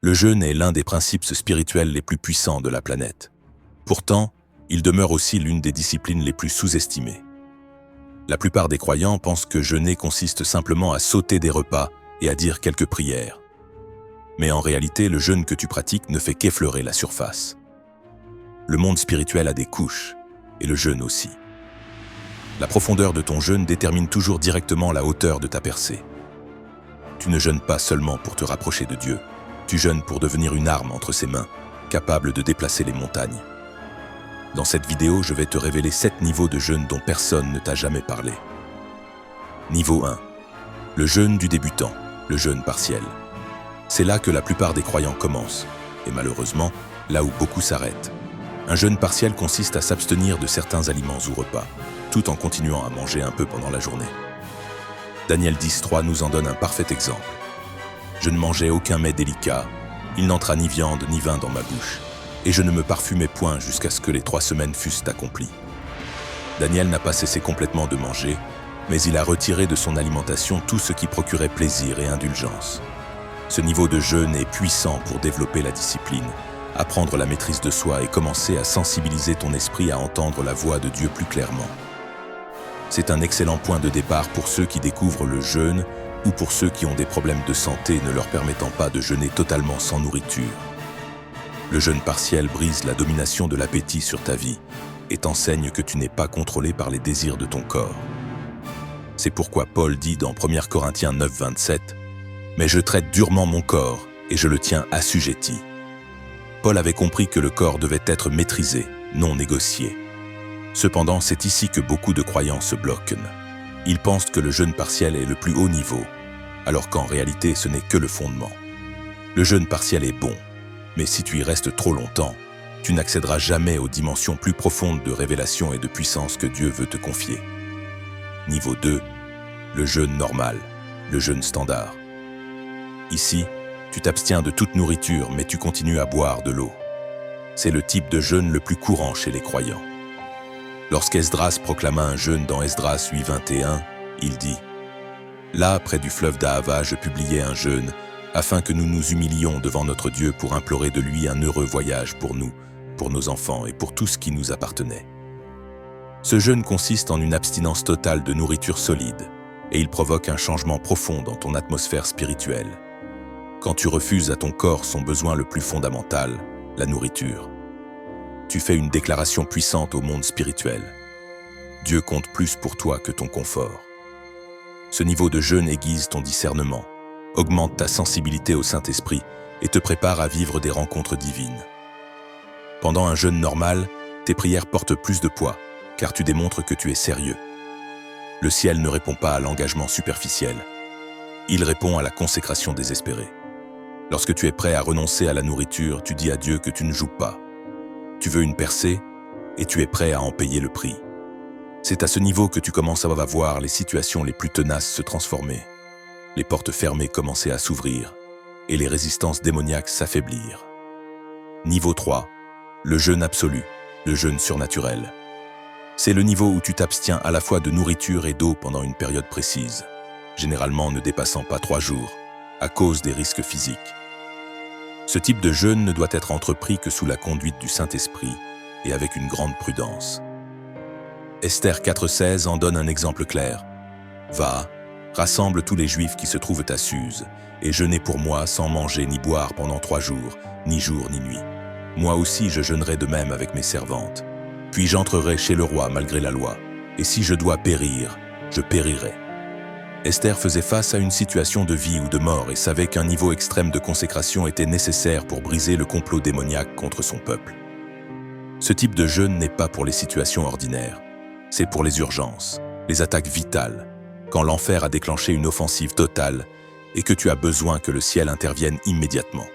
Le jeûne est l'un des principes spirituels les plus puissants de la planète. Pourtant, il demeure aussi l'une des disciplines les plus sous-estimées. La plupart des croyants pensent que jeûner consiste simplement à sauter des repas et à dire quelques prières. Mais en réalité, le jeûne que tu pratiques ne fait qu'effleurer la surface. Le monde spirituel a des couches, et le jeûne aussi. La profondeur de ton jeûne détermine toujours directement la hauteur de ta percée. Tu ne jeûnes pas seulement pour te rapprocher de Dieu, tu jeûnes pour devenir une arme entre ses mains, capable de déplacer les montagnes. Dans cette vidéo, je vais te révéler 7 niveaux de jeûne dont personne ne t'a jamais parlé. Niveau 1. Le jeûne du débutant, le jeûne partiel. C'est là que la plupart des croyants commencent, et malheureusement, là où beaucoup s'arrêtent. Un jeûne partiel consiste à s'abstenir de certains aliments ou repas, tout en continuant à manger un peu pendant la journée. Daniel 10.3 nous en donne un parfait exemple. Je ne mangeais aucun mets délicat, il n'entra ni viande ni vin dans ma bouche, et je ne me parfumais point jusqu'à ce que les 3 semaines fussent accomplies. Daniel n'a pas cessé complètement de manger, mais il a retiré de son alimentation tout ce qui procurait plaisir et indulgence. Ce niveau de jeûne est puissant pour développer la discipline, apprendre la maîtrise de soi et commencer à sensibiliser ton esprit à entendre la voix de Dieu plus clairement. C'est un excellent point de départ pour ceux qui découvrent le jeûne ou pour ceux qui ont des problèmes de santé ne leur permettant pas de jeûner totalement sans nourriture. Le jeûne partiel brise la domination de l'appétit sur ta vie et t'enseigne que tu n'es pas contrôlé par les désirs de ton corps. C'est pourquoi Paul dit dans 1 Corinthiens 9.27 « Mais je traite durement mon corps et je le tiens assujetti ». Paul avait compris que le corps devait être maîtrisé, non négocié. Cependant, c'est ici que beaucoup de croyants se bloquent. Ils pensent que le jeûne partiel est le plus haut niveau, alors qu'en réalité ce n'est que le fondement. Le jeûne partiel est bon, mais si tu y restes trop longtemps, tu n'accéderas jamais aux dimensions plus profondes de révélation et de puissance que Dieu veut te confier. Niveau 2, le jeûne normal, le jeûne standard. Ici, tu t'abstiens de toute nourriture, mais tu continues à boire de l'eau. C'est le type de jeûne le plus courant chez les croyants. Lorsqu'Esdras proclama un jeûne dans Esdras 8.21, il dit « Là, près du fleuve d'Ahava, je publiai un jeûne, afin que nous nous humilions devant notre Dieu pour implorer de lui un heureux voyage pour nous, pour nos enfants et pour tout ce qui nous appartenait. » Ce jeûne consiste en une abstinence totale de nourriture solide, et il provoque un changement profond dans ton atmosphère spirituelle. Quand tu refuses à ton corps son besoin le plus fondamental, la nourriture, tu fais une déclaration puissante au monde spirituel. Dieu compte plus pour toi que ton confort. Ce niveau de jeûne aiguise ton discernement, augmente ta sensibilité au Saint-Esprit et te prépare à vivre des rencontres divines. Pendant un jeûne normal, tes prières portent plus de poids, car tu démontres que tu es sérieux. Le ciel ne répond pas à l'engagement superficiel. Il répond à la consécration désespérée. Lorsque tu es prêt à renoncer à la nourriture, tu dis à Dieu que tu ne joues pas. Tu veux une percée et tu es prêt à en payer le prix. C'est à ce niveau que tu commences à voir les situations les plus tenaces se transformer, les portes fermées commencer à s'ouvrir et les résistances démoniaques s'affaiblir. Niveau 3. Le jeûne absolu, le jeûne surnaturel. C'est le niveau où tu t'abstiens à la fois de nourriture et d'eau pendant une période précise, généralement ne dépassant pas 3 jours, à cause des risques physiques. Ce type de jeûne ne doit être entrepris que sous la conduite du Saint-Esprit et avec une grande prudence. Esther 4.16 en donne un exemple clair. « Va, rassemble tous les Juifs qui se trouvent à Suse, et jeûnez pour moi sans manger ni boire pendant 3 jours, ni jour ni nuit. Moi aussi je jeûnerai de même avec mes servantes. Puis j'entrerai chez le roi malgré la loi, et si je dois périr, je périrai. » Esther faisait face à une situation de vie ou de mort et savait qu'un niveau extrême de consécration était nécessaire pour briser le complot démoniaque contre son peuple. Ce type de jeûne n'est pas pour les situations ordinaires, c'est pour les urgences, les attaques vitales, quand l'enfer a déclenché une offensive totale et que tu as besoin que le ciel intervienne immédiatement.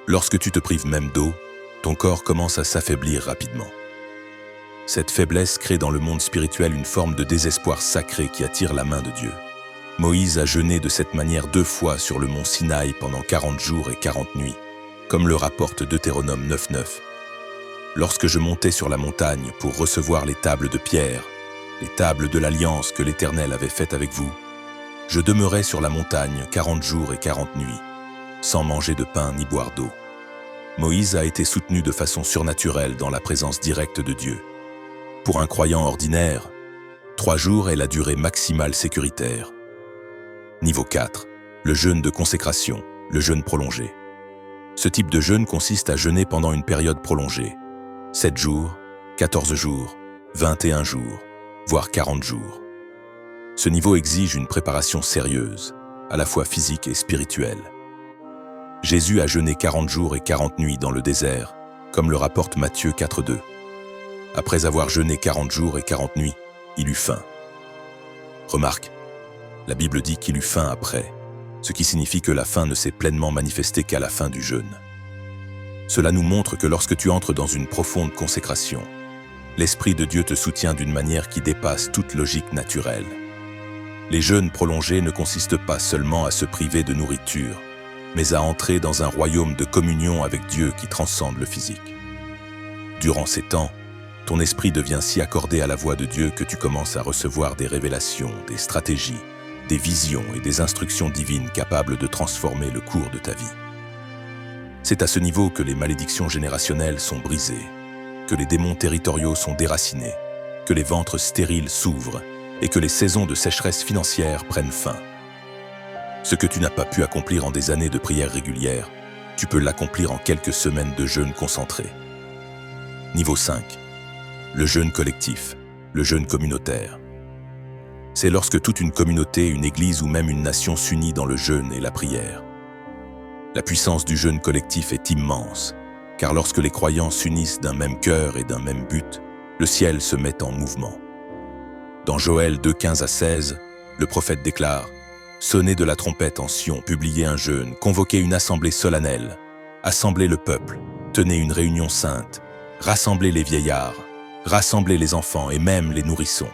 Lorsque tu te prives même d'eau, ton corps commence à s'affaiblir rapidement. Cette faiblesse crée dans le monde spirituel une forme de désespoir sacré qui attire la main de Dieu. Moïse a jeûné de cette manière 2 fois sur le mont Sinaï pendant 40 jours et 40 nuits, comme le rapporte Deutéronome 9.9. Lorsque je montais sur la montagne pour recevoir les tables de pierre, les tables de l'alliance que l'Éternel avait faites avec vous, je demeurais sur la montagne 40 jours et 40 nuits. sans manger de pain ni boire d'eau. Moïse a été soutenu de façon surnaturelle dans la présence directe de Dieu. Pour un croyant ordinaire, 3 jours est la durée maximale sécuritaire. Niveau 4. Le jeûne de consécration, le jeûne prolongé. Ce type de jeûne consiste à jeûner pendant une période prolongée. 7 jours, 14 jours, 21 jours, voire 40 jours. Ce niveau exige une préparation sérieuse, à la fois physique et spirituelle. Jésus a jeûné 40 jours et 40 nuits dans le désert, comme le rapporte Matthieu 4,2. Après avoir jeûné 40 jours et 40 nuits, il eut faim. Remarque, la Bible dit qu'il eut faim après, ce qui signifie que la faim ne s'est pleinement manifestée qu'à la fin du jeûne. Cela nous montre que lorsque tu entres dans une profonde consécration, l'Esprit de Dieu te soutient d'une manière qui dépasse toute logique naturelle. Les jeûnes prolongés ne consistent pas seulement à se priver de nourriture, mais à entrer dans un royaume de communion avec Dieu qui transcende le physique. Durant ces temps, ton esprit devient si accordé à la voix de Dieu que tu commences à recevoir des révélations, des stratégies, des visions et des instructions divines capables de transformer le cours de ta vie. C'est à ce niveau que les malédictions générationnelles sont brisées, que les démons territoriaux sont déracinés, que les ventres stériles s'ouvrent et que les saisons de sécheresse financière prennent fin. Ce que tu n'as pas pu accomplir en des années de prière régulière, tu peux l'accomplir en quelques semaines de jeûne concentré. Niveau 5. Le jeûne collectif, le jeûne communautaire. C'est lorsque toute une communauté, une église ou même une nation s'unit dans le jeûne et la prière. La puissance du jeûne collectif est immense, car lorsque les croyants s'unissent d'un même cœur et d'un même but, le ciel se met en mouvement. Dans Joël 2, 15-16, le prophète déclare « Sonnez de la trompette en Sion, publiez un jeûne, convoquez une assemblée solennelle, assemblez le peuple, tenez une réunion sainte, rassemblez les vieillards, rassemblez les enfants et même les nourrissons.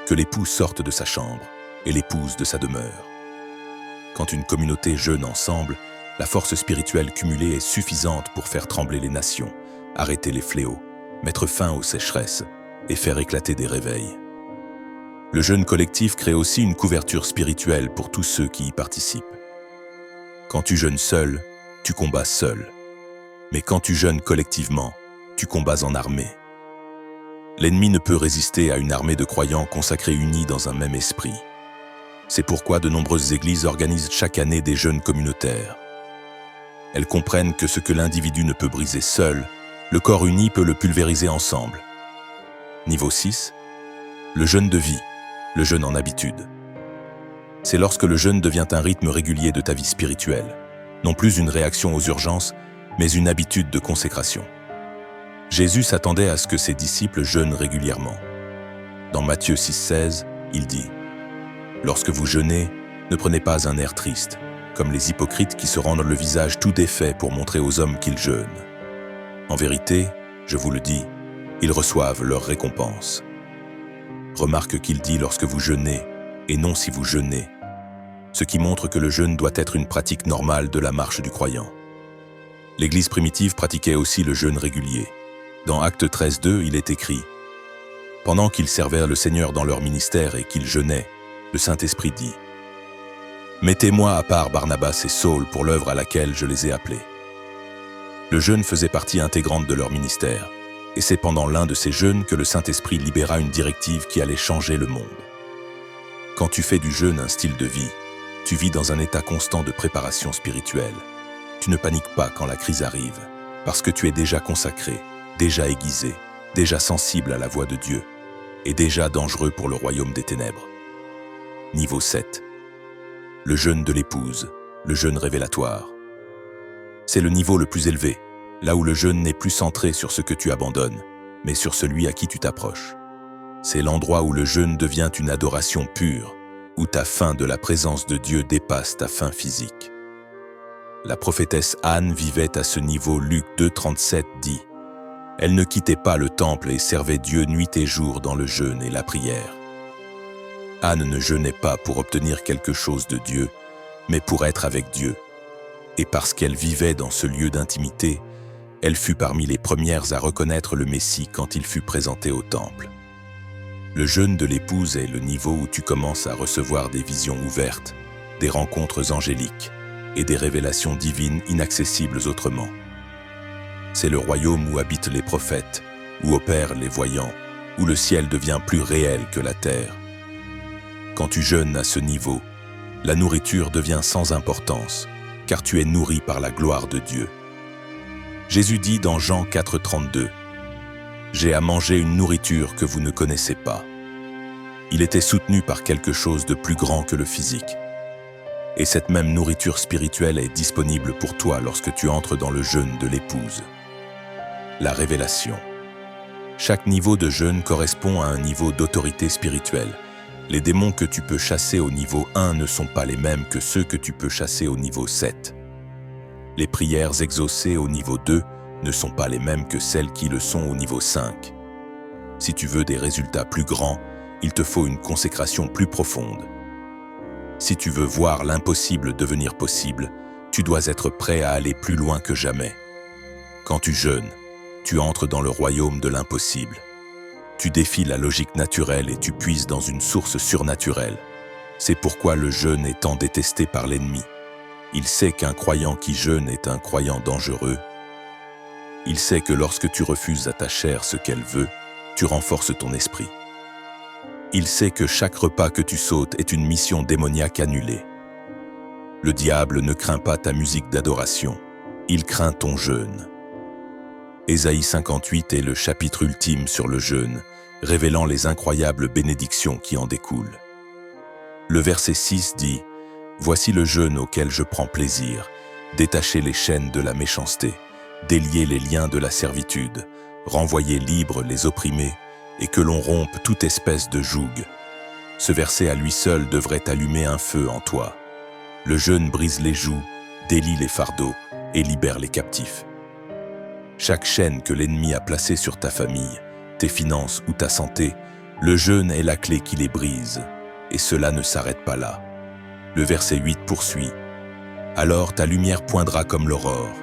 Que l'époux sorte de sa chambre et l'épouse de sa demeure. » Quand une communauté jeûne ensemble, la force spirituelle cumulée est suffisante pour faire trembler les nations, arrêter les fléaux, mettre fin aux sécheresses et faire éclater des réveils. Le jeûne collectif crée aussi une couverture spirituelle pour tous ceux qui y participent. Quand tu jeûnes seul, tu combats seul. Mais quand tu jeûnes collectivement, tu combats en armée. L'ennemi ne peut résister à une armée de croyants consacrés unis dans un même esprit. C'est pourquoi de nombreuses églises organisent chaque année des jeûnes communautaires. Elles comprennent que ce que l'individu ne peut briser seul, le corps uni peut le pulvériser ensemble. Niveau 6. Le jeûne de vie, le jeûne en habitude. C'est lorsque le jeûne devient un rythme régulier de ta vie spirituelle, non plus une réaction aux urgences, mais une habitude de consécration. Jésus s'attendait à ce que ses disciples jeûnent régulièrement. Dans Matthieu 6,16, il dit « Lorsque vous jeûnez, ne prenez pas un air triste, comme les hypocrites qui se rendent le visage tout défait pour montrer aux hommes qu'ils jeûnent. En vérité, je vous le dis, ils reçoivent leur récompense. » Remarque qu'il dit lorsque vous jeûnez, et non si vous jeûnez, ce qui montre que le jeûne doit être une pratique normale de la marche du croyant. L'Église primitive pratiquait aussi le jeûne régulier. Dans Actes 13,2, il est écrit « Pendant qu'ils servaient le Seigneur dans leur ministère et qu'ils jeûnaient, le Saint-Esprit dit « Mettez-moi à part Barnabas et Saul pour l'œuvre à laquelle je les ai appelés. » Le jeûne faisait partie intégrante de leur ministère, et c'est pendant l'un de ces jeûnes que le Saint-Esprit libéra une directive qui allait changer le monde. Quand tu fais du jeûne un style de vie, tu vis dans un état constant de préparation spirituelle. Tu ne paniques pas quand la crise arrive, parce que tu es déjà consacré, déjà aiguisé, déjà sensible à la voix de Dieu, et déjà dangereux pour le royaume des ténèbres. Niveau 7. Le jeûne de l'épouse, le jeûne révélatoire. C'est le niveau le plus élevé, là où le jeûne n'est plus centré sur ce que tu abandonnes, mais sur celui à qui tu t'approches. C'est l'endroit où le jeûne devient une adoration pure, où ta faim de la présence de Dieu dépasse ta faim physique. La prophétesse Anne vivait à ce niveau. Luc 2,37 dit « Elle ne quittait pas le temple et servait Dieu nuit et jour dans le jeûne et la prière. » Anne ne jeûnait pas pour obtenir quelque chose de Dieu, mais pour être avec Dieu. Et parce qu'elle vivait dans ce lieu d'intimité, elle fut parmi les premières à reconnaître le Messie quand il fut présenté au temple. Le jeûne de l'épouse est le niveau où tu commences à recevoir des visions ouvertes, des rencontres angéliques, et des révélations divines inaccessibles autrement. C'est le royaume où habitent les prophètes, où opèrent les voyants, où le ciel devient plus réel que la terre. Quand tu jeûnes à ce niveau, la nourriture devient sans importance, car tu es nourri par la gloire de Dieu. Jésus dit dans Jean 4,32 « J'ai à manger une nourriture que vous ne connaissez pas ». Il était soutenu par quelque chose de plus grand que le physique. Et cette même nourriture spirituelle est disponible pour toi lorsque tu entres dans le jeûne de l'épouse. La révélation. Chaque niveau de jeûne correspond à un niveau d'autorité spirituelle. Les démons que tu peux chasser au niveau 1 ne sont pas les mêmes que ceux que tu peux chasser au niveau 7. Les prières exaucées au niveau 2 ne sont pas les mêmes que celles qui le sont au niveau 5. Si tu veux des résultats plus grands, il te faut une consécration plus profonde. Si tu veux voir l'impossible devenir possible, tu dois être prêt à aller plus loin que jamais. Quand tu jeûnes, tu entres dans le royaume de l'impossible. Tu défies la logique naturelle et tu puises dans une source surnaturelle. C'est pourquoi le jeûne est tant détesté par l'ennemi. Il sait qu'un croyant qui jeûne est un croyant dangereux. Il sait que lorsque tu refuses à ta chair ce qu'elle veut, tu renforces ton esprit. Il sait que chaque repas que tu sautes est une mission démoniaque annulée. Le diable ne craint pas ta musique d'adoration, il craint ton jeûne. Ésaïe 58 est le chapitre ultime sur le jeûne, révélant les incroyables bénédictions qui en découlent. Le verset 6 dit « Voici le jeûne auquel je prends plaisir, détacher les chaînes de la méchanceté, délier les liens de la servitude, renvoyer libres les opprimés, et que l'on rompe toute espèce de joug. » Ce verset à lui seul devrait allumer un feu en toi. Le jeûne brise les jougs, délie les fardeaux et libère les captifs. Chaque chaîne que l'ennemi a placée sur ta famille, tes finances ou ta santé, le jeûne est la clé qui les brise. Et cela ne s'arrête pas là. Le verset 8 poursuit. « Alors ta lumière poindra comme l'aurore,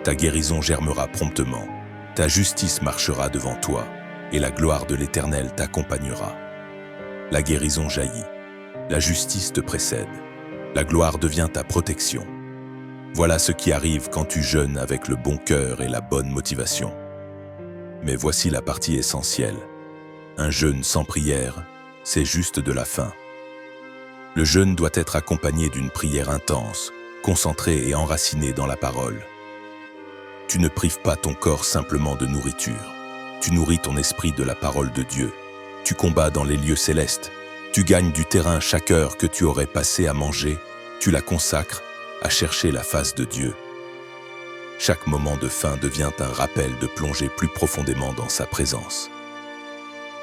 ta guérison germera promptement, ta justice marchera devant toi, et la gloire de l'Éternel t'accompagnera. » La guérison jaillit, la justice te précède, la gloire devient ta protection. Voilà ce qui arrive quand tu jeûnes avec le bon cœur et la bonne motivation. Mais voici la partie essentielle. Un jeûne sans prière, c'est juste de la faim. Le jeûne doit être accompagné d'une prière intense, concentrée et enracinée dans la parole. Tu ne prives pas ton corps simplement de nourriture. Tu nourris ton esprit de la parole de Dieu. Tu combats dans les lieux célestes. Tu gagnes du terrain chaque heure que tu aurais passé à manger. Tu la consacres à chercher la face de Dieu. Chaque moment de faim devient un rappel de plonger plus profondément dans sa présence.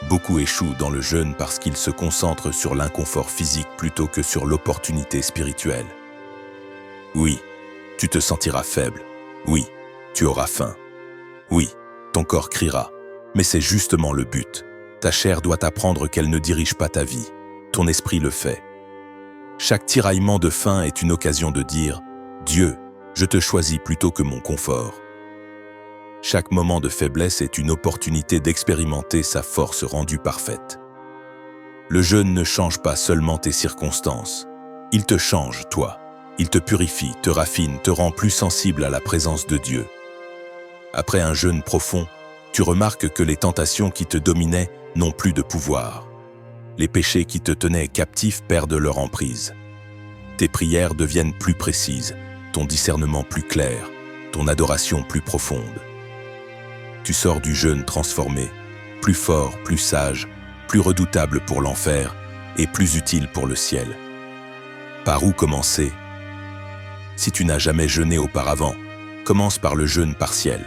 Beaucoup échouent dans le jeûne parce qu'ils se concentrent sur l'inconfort physique plutôt que sur l'opportunité spirituelle. Oui, tu te sentiras faible. Oui, tu auras faim. Oui, ton corps criera. Mais c'est justement le but. Ta chair doit apprendre qu'elle ne dirige pas ta vie. Ton esprit le fait. Chaque tiraillement de faim est une occasion de dire « Dieu, je te choisis plutôt que mon confort ». Chaque moment de faiblesse est une opportunité d'expérimenter sa force rendue parfaite. Le jeûne ne change pas seulement tes circonstances. Il te change, toi. Il te purifie, te raffine, te rend plus sensible à la présence de Dieu. Après un jeûne profond, tu remarques que les tentations qui te dominaient n'ont plus de pouvoir. Les péchés qui te tenaient captif perdent leur emprise. Tes prières deviennent plus précises, ton discernement plus clair, ton adoration plus profonde. Tu sors du jeûne transformé, plus fort, plus sage, plus redoutable pour l'enfer et plus utile pour le ciel. Par où commencer? Si tu n'as jamais jeûné auparavant, commence par le jeûne partiel.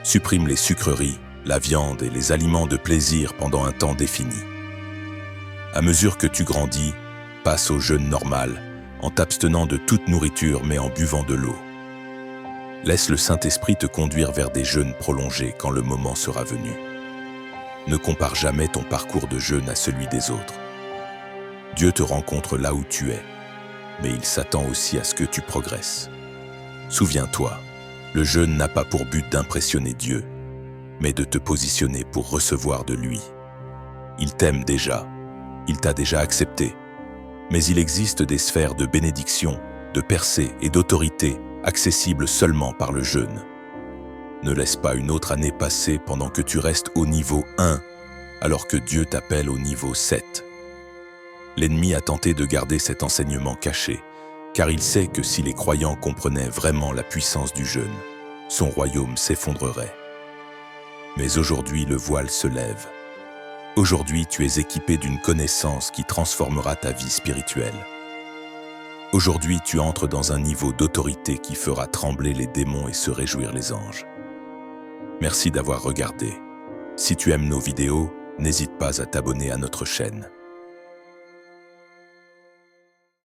Supprime les sucreries, la viande et les aliments de plaisir pendant un temps défini. À mesure que tu grandis, passe au jeûne normal, en t'abstenant de toute nourriture mais en buvant de l'eau. Laisse le Saint-Esprit te conduire vers des jeûnes prolongés quand le moment sera venu. Ne compare jamais ton parcours de jeûne à celui des autres. Dieu te rencontre là où tu es, mais il s'attend aussi à ce que tu progresses. Souviens-toi, le jeûne n'a pas pour but d'impressionner Dieu, mais de te positionner pour recevoir de lui. Il t'aime déjà, il t'a déjà accepté, mais il existe des sphères de bénédiction de percée et d'autorité accessible seulement par le jeûne. Ne laisse pas une autre année passer pendant que tu restes au niveau 1, alors que Dieu t'appelle au niveau 7. L'ennemi a tenté de garder cet enseignement caché, car il sait que si les croyants comprenaient vraiment la puissance du jeûne, son royaume s'effondrerait. Mais aujourd'hui, le voile se lève. Aujourd'hui, tu es équipé d'une connaissance qui transformera ta vie spirituelle. Aujourd'hui, tu entres dans un niveau d'autorité qui fera trembler les démons et se réjouir les anges. Merci d'avoir regardé. Si tu aimes nos vidéos, n'hésite pas à t'abonner à notre chaîne.